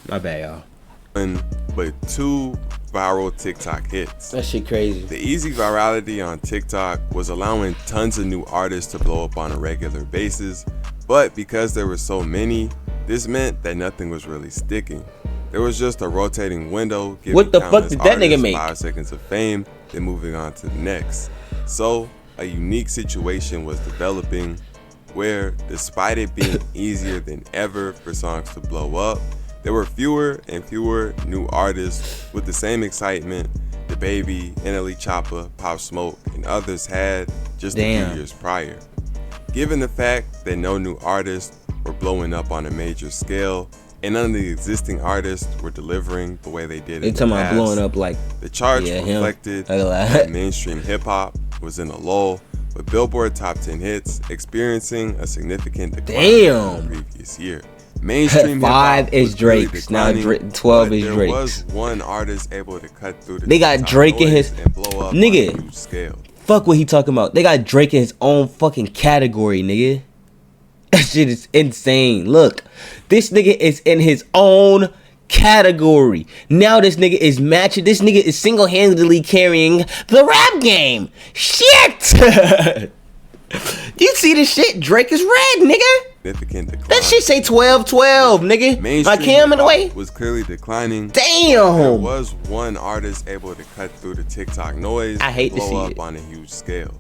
My bad, y'all. But 2 viral TikTok hits. That shit crazy. The easy virality on TikTok was allowing tons of new artists to blow up on a regular basis, but because there were so many, this meant that nothing was really sticking. There was just a rotating window giving What the fuck did that nigga make? 5 seconds of fame, then moving on to the next. So, a unique situation was developing where, despite it being easier than ever for songs to blow up, there were fewer and fewer new artists with the same excitement DaBaby, NLE Choppa, Pop Smoke, and others had just a few years prior. Given the fact that no new artists were blowing up on a major scale, and none of the existing artists were delivering the way they did in the past, blowing up like the charts reflected that mainstream hip-hop was in a lull, with Billboard Top 10 hits experiencing a significant decline from the previous year. Mainstream 5 is Drake's, now 12 is Drake's. There was one artist able to cut through the They got Drake in his and blow up nigga. on a huge scale. Fuck what he talking about. They got Drake in his own fucking category, nigga. That shit is insane. Look, this nigga is in his own category. Now this nigga is matching. This nigga is single-handedly carrying the rap game. Shit. You see this shit? Drake is red, nigga. Significant decline. That shit say 12-12, nigga. Mainstream My cam in the way was clearly declining. Damn. There was one artist able to cut through the TikTok noise and blow up on a huge scale.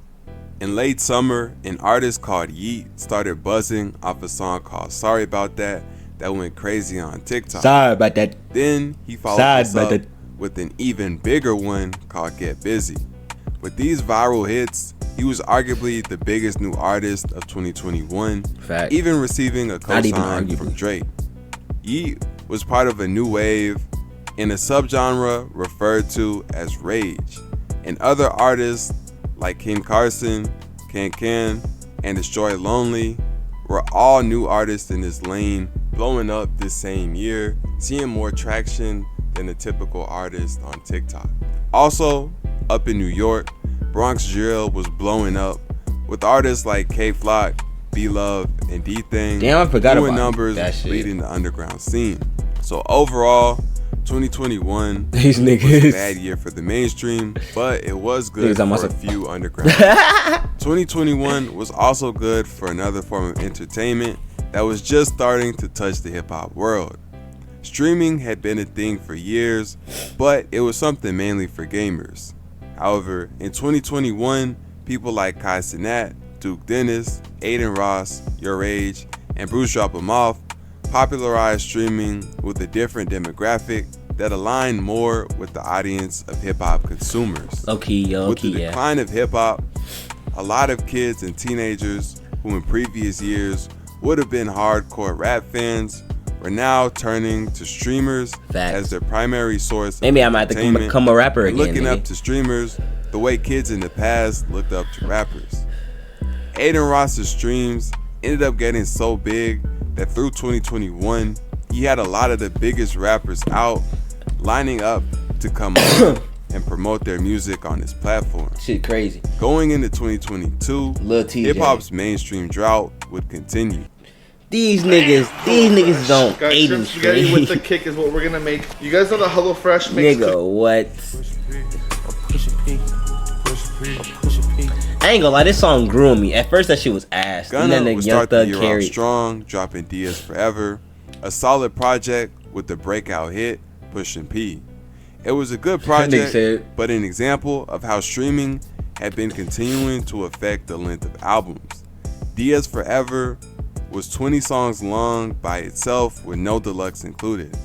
In late summer, an artist called Yeat started buzzing off a song called Sorry About That went crazy on TikTok. Sorry about that. Then he followed this up with an even bigger one called Get Busy. With these viral hits, he was arguably the biggest new artist of 2021, even receiving a co-sign from Drake. Yeat was part of a new wave in a subgenre referred to as rage, and other artists like King Carson, Can, and Destroy Lonely were all new artists in this lane, blowing up this same year, seeing more traction than a typical artist on TikTok. Also, up in New York, Bronx Drill was blowing up, with artists like K-Flock, B-Love, and D-Thing doing numbers leading the underground scene. So overall, 2021 was a bad year for the mainstream, but it was good for a few underground. 2021 was also good for another form of entertainment that was just starting to touch the hip-hop world. Streaming had been a thing for years, but it was something mainly for gamers. However, in 2021, people like Kai Cenat, Duke Dennis, Aiden Ross, Your Age, and Bruce Drop 'Em Off popularized streaming with a different demographic that aligned more with the audience of hip-hop consumers. With the decline of hip-hop, a lot of kids and teenagers who in previous years would have been hardcore rap fans are now turning to streamers as their primary source of entertainment. I might become a rapper again. Looking up to streamers the way kids in the past looked up to rappers. Aiden Ross's streams ended up getting so big that through 2021, he had a lot of the biggest rappers out lining up to come on and promote their music on his platform. Shit crazy. Going into 2022, hip-hop's mainstream drought would continue. These niggas don't Aiden spaghetti with the kick is what we're gonna make. You guys know the HelloFresh makes nigga, what? I ain't gonna lie, this song grew on me. At first that shit was ass. Gunna would start the year off strong, dropping Diaz Forever, a solid project with the breakout hit, Pushin' P. It was a good project, but an example of how streaming had been continuing to affect the length of albums. Diaz Forever was 20 songs long by itself with no deluxe included.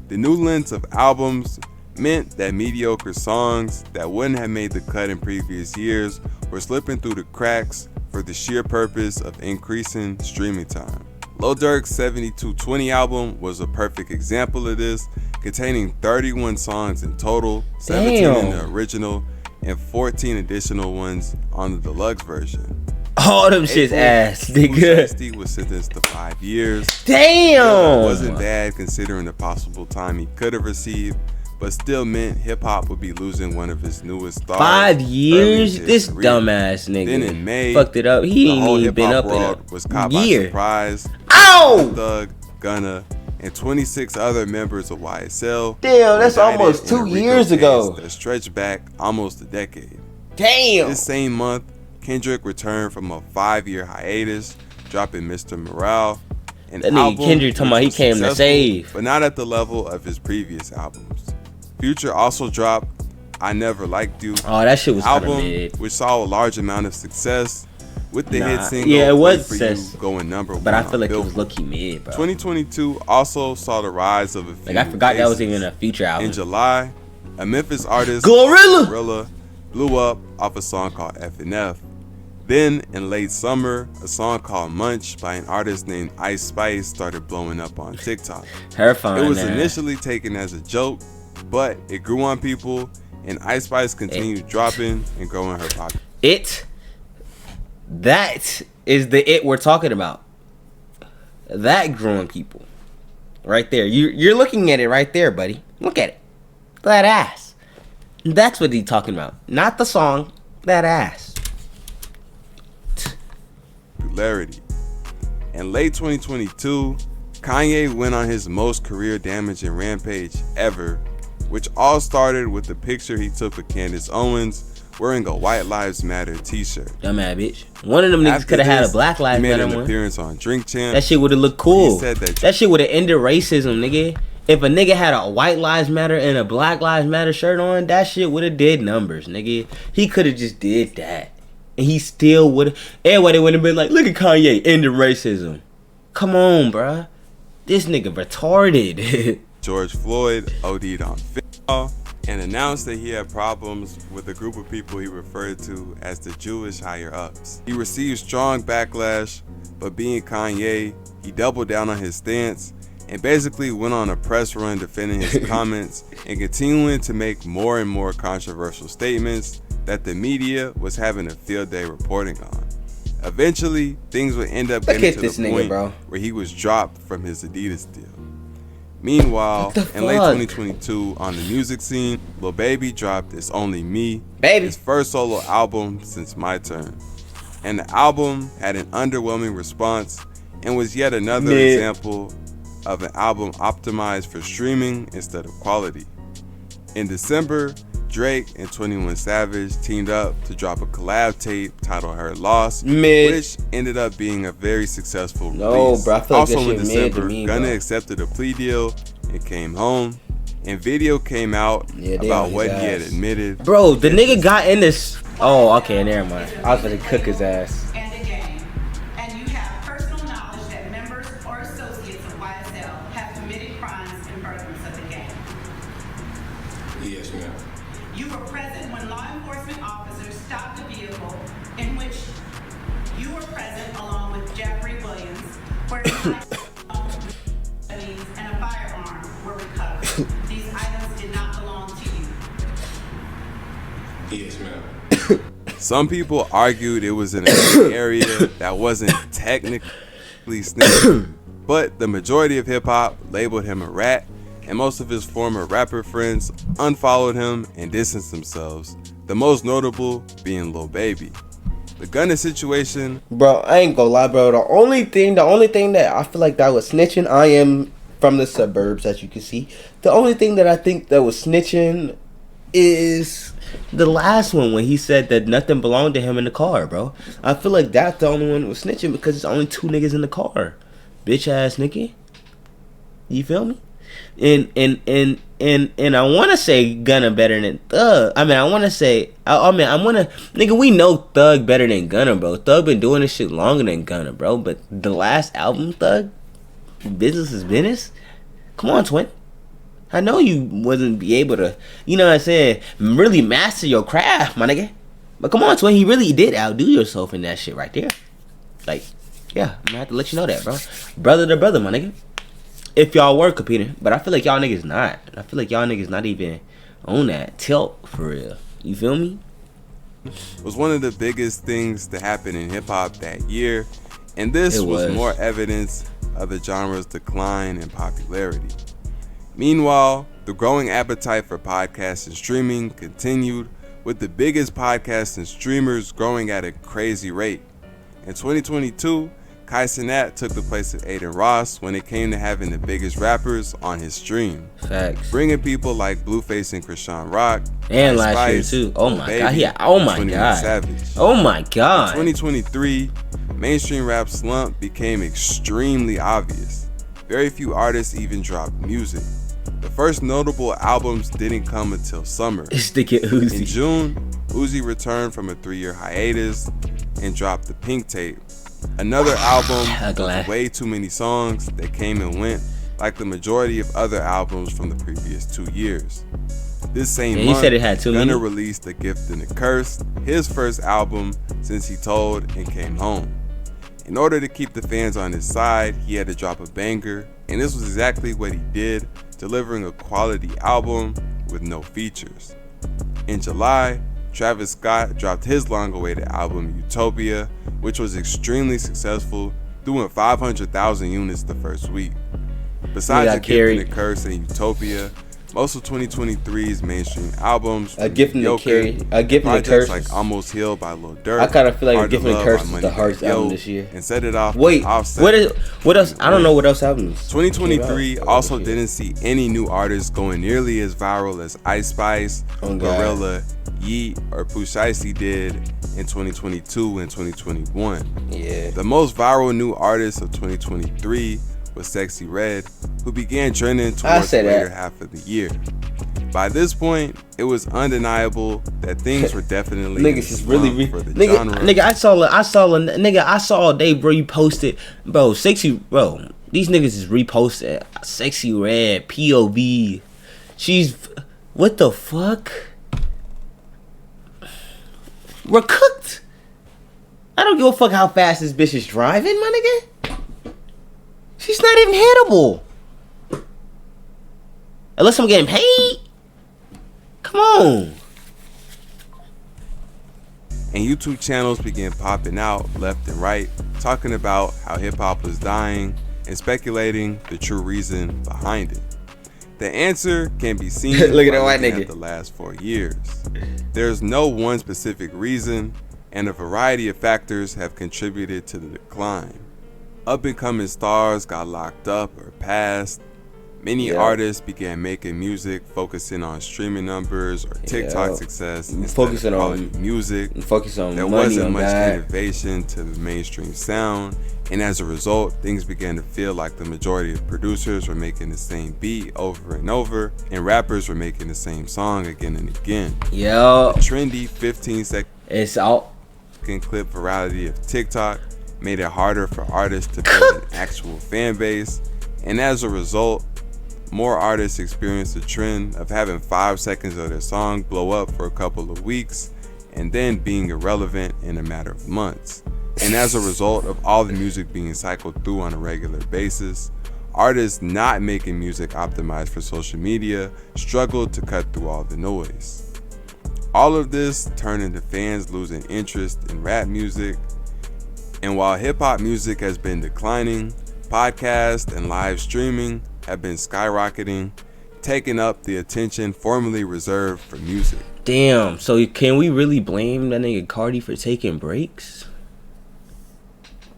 The new length of albums meant that mediocre songs that wouldn't have made the cut in previous years were slipping through the cracks for the sheer purpose of increasing streaming time. Lil Durk's 7220 album was a perfect example of this, containing 31 songs in total, 17 in the original, and 14 additional ones on the deluxe version. All them shit's ass, nigga. He was sentenced to 5 years. Damn! It wasn't bad considering the possible time he could have received, but still meant hip-hop would be losing one of his newest stars. 5 years? This dumbass nigga. Then in May, fucked it up. He ain't even been up in a was caught by surprise. Ow! Thug, Gunna, and 26 other members of YSL. Damn, that's almost 2 years ago. That stretched back almost a decade. Damn. This same month, Kendrick returned from a 5-year hiatus, dropping Mr. Morale. That nigga Kendrick talking about he came to save. But not at the level of his previous albums. Future also dropped I Never Liked You. Oh, that shit was album, mid. which saw a large amount of success with the hit single. Yeah, it was success. Going number one. But I feel like it was low-key mid, bro. 2022 also saw the rise of a few. Like I forgot that was even a Future album. In July, a Memphis artist, Glorilla, blew up off a song called F&F. Then, in late summer, a song called Munch by an artist named Ice Spice started blowing up on TikTok. Terrifying. It was initially taken as a joke, but it grew on people, and Ice Spice continued dropping and growing her popularity. That is the it we're talking about. That growing people. Right there. You're looking at it right there, buddy. Look at it. That ass. That's what he's talking about. Not the song, that ass. Popularity. In late 2022, Kanye went on his most career-damaging rampage ever, which all started with the picture he took with Candace Owens wearing a White Lives Matter t-shirt. Dumbass bitch. One of them niggas could have had a Black Lives Matter one. He made an appearance on Drink Champ. That shit would have looked cool. He said that shit would have ended racism, nigga. If a nigga had a White Lives Matter and a Black Lives Matter shirt on, that shit would have did numbers, nigga. He could have just did that. And he still would have. Everybody would have been like, look at Kanye, ending racism. Come on, bruh. This nigga retarded. George Floyd OD'd on fentanyl and announced that he had problems with a group of people he referred to as the Jewish higher-ups. He received strong backlash, but being Kanye, he doubled down on his stance and basically went on a press run defending his comments and continuing to make more and more controversial statements that the media was having a field day reporting on. Eventually, things would end up getting to the point where he was dropped from his Adidas deal. Meanwhile, in late 2022, on the music scene, Lil Baby dropped It's Only Me, his first solo album since My Turn. And the album had an underwhelming response and was yet another example of an album optimized for streaming instead of quality. In December, Drake and 21 Savage teamed up to drop a collab tape titled Her Loss, which ended up being a very successful release. Bro, I feel also like in December, Gunna accepted a plea deal and came home, and video came out about what he had admitted. Bro, the nigga got in this. Oh, okay, never mind. I was gonna cook his ass. You were present when law enforcement officers stopped a vehicle in which you were present along with Jeffrey Williams, where and a firearm were recovered. These items did not belong to you. Yes, ma'am. Some people argued it was in an area that wasn't technically snitching, but the majority of hip-hop labeled him a rat, and most of his former rapper friends unfollowed him and distanced themselves, the most notable being Lil Baby. The Gunna situation... Bro, I ain't gonna lie, bro. The only thing that I feel like that was snitching, I am from the suburbs, as you can see. The only thing that I think that was snitching is the last one when he said that nothing belonged to him in the car, bro. I feel like that's the only one that was snitching because it's only 2 niggas in the car. Bitch ass nigga. You feel me? And I want to say Gunna better than Thug. I mean, I want to say, nigga, we know Thug better than Gunna, bro. Thug been doing this shit longer than Gunna, bro. But the last album, Thug, Business is Business. Come on, twin. I know you wasn't be able to, you know what I'm saying, really master your craft, my nigga. But come on, twin, he really did outdo yourself in that shit right there. Like, yeah, I'm gonna have to let you know that, bro. Brother to brother, my nigga. If y'all were competing, but I feel like y'all niggas not. I feel like y'all niggas not even on that tilt for real. You feel me? It was one of the biggest things to happen in hip hop that year, and this was more evidence of the genre's decline in popularity. Meanwhile, the growing appetite for podcasts and streaming continued, with the biggest podcasts and streamers growing at a crazy rate. In 2022, Kai Cenat took the place of Adin Ross when it came to having the biggest rappers on his stream. Facts. Bringing people like Blueface and Krishan Rock. And last Spice, year too. Oh my Baby, god. Yeah. Oh my 21 god. Savage. Oh my god. In 2023, mainstream rap slump became extremely obvious. Very few artists even dropped music. The first notable albums didn't come until summer. Stick it Uzi. In June, Uzi returned from a 3-year hiatus and dropped the Pink Tape. Another album with way too many songs that came and went, like the majority of other albums from the previous 2 years. This same month, he said it had too Gunna many. released The Gift and the Curse, his first album since he told and came home. In order to keep the fans on his side, he had to drop a banger, and this was exactly what he did, delivering a quality album with no features. In July, Travis Scott dropped his long-awaited album Utopia, which was extremely successful, doing 500,000 units the first week. Besides The Gift and the Curse and Utopia, most of 2023's mainstream albums, A Gift and the Curse, like Almost Healed by Lil Durk, I kind of feel like Hard A Gift to and the Love Curse by is the Money hardest Yo, album this year. and Set It Off. Wait, Offset. what else? I don't know what else albums. 2023 also didn't see any new artists going nearly as viral as Ice Spice, Gorilla, Yeet, or Pooh Shiesty did in 2022 and 2021. Yeah. The most viral new artist of 2023 was Sexy Red, who began trending towards the later half of the year. By this point, it was undeniable that things were definitely niggas is really for the genre. Nigga, I saw a day, bro. You posted, bro. These niggas is reposting. Sexy Red, POV. She's, what the fuck? We're cooked. I don't give a fuck how fast this bitch is driving, my nigga. She's not even hittable. Unless I'm getting paid. Come on. And YouTube channels began popping out left and right, talking about how hip-hop was dying and speculating the true reason behind it. The answer can be seen Look at that white nigga. at the last 4 years. There's no one specific reason, and a variety of factors have contributed to the decline. Up-and-coming stars got locked up or passed. Many artists began making music focusing on streaming numbers or TikTok success instead of quality music. There wasn't much innovation to the mainstream sound, and as a result, things began to feel like the majority of producers were making the same beat over and over, and rappers were making the same song again and again. Yo. The trendy 15-second it's out. clip virality of TikTok made it harder for artists to build an actual fan base, and as a result, more artists experience the trend of having 5 seconds of their song blow up for a couple of weeks and then being irrelevant in a matter of months. And as a result of all the music being cycled through on a regular basis, artists not making music optimized for social media struggled to cut through all the noise. All of this turned into fans losing interest in rap music. And while hip-hop music has been declining, podcasts and live streaming have been skyrocketing, taking up the attention formerly reserved for music. Damn, so can we really blame that nigga Cardi for taking breaks?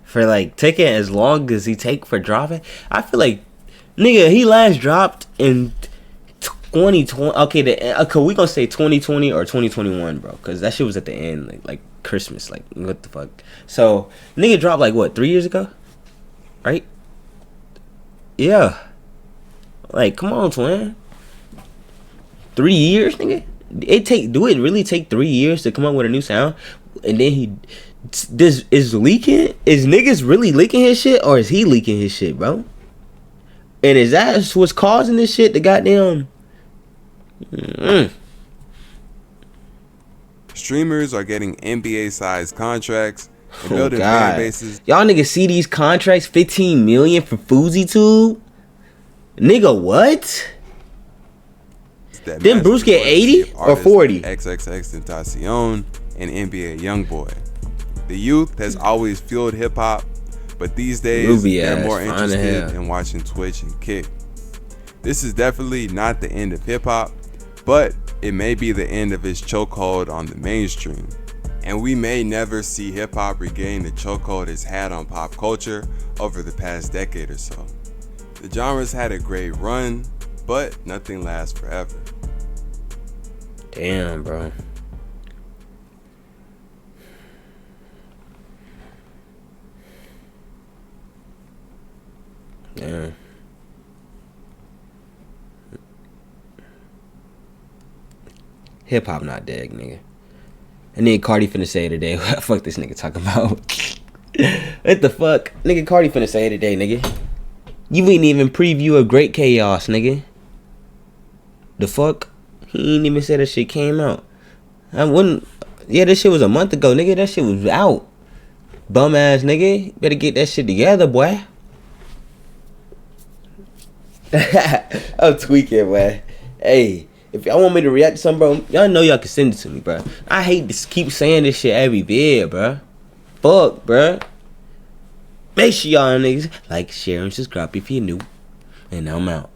For like taking as long as he take for dropping? I feel like, nigga, he last dropped in 2020. Okay, we gonna say 2020 or 2021, bro, because that shit was at the end, like Christmas, like what the fuck. So nigga dropped like what, 3 years ago, right? Yeah. Like, come on, twin. 3 years, nigga. Do it really take 3 years to come up with a new sound? And then is leaking? Is niggas really leaking his shit, or is he leaking his shit, bro? And is that what's causing this shit? The goddamn. Streamers are getting NBA-sized contracts and building fan bases. Y'all niggas see these contracts? 15 million for FouseyTube? Nigga, what? Didn't Bruce get 80 or 40? XXXTentacion and NBA Youngboy. The youth has always fueled hip-hop, but these days they're more interested in watching Twitch and Kick. This is definitely not the end of hip-hop, but it may be the end of its chokehold on the mainstream. And we may never see hip-hop regain the chokehold it's had on pop culture over the past decade or so. The genre's had a great run, but nothing lasts forever. Damn, bro. Damn. Hip hop not dead, nigga. And then Cardi finna say today. What the fuck this nigga talking about? What the fuck? Nigga, Cardi finna say today, nigga. You ain't even preview a Great Chaos, nigga. The fuck? He ain't even said that shit came out. I wouldn't. Yeah, this shit was a month ago, nigga. That shit was out. Bum ass nigga. Better get that shit together, boy. I'm tweaking, boy. Hey, if y'all want me to react to something, bro, y'all know y'all can send it to me, bro. I hate to keep saying this shit every vid, bro. Fuck, bro. Make sure y'all niggas like, share, and subscribe if you're new. And I'm out.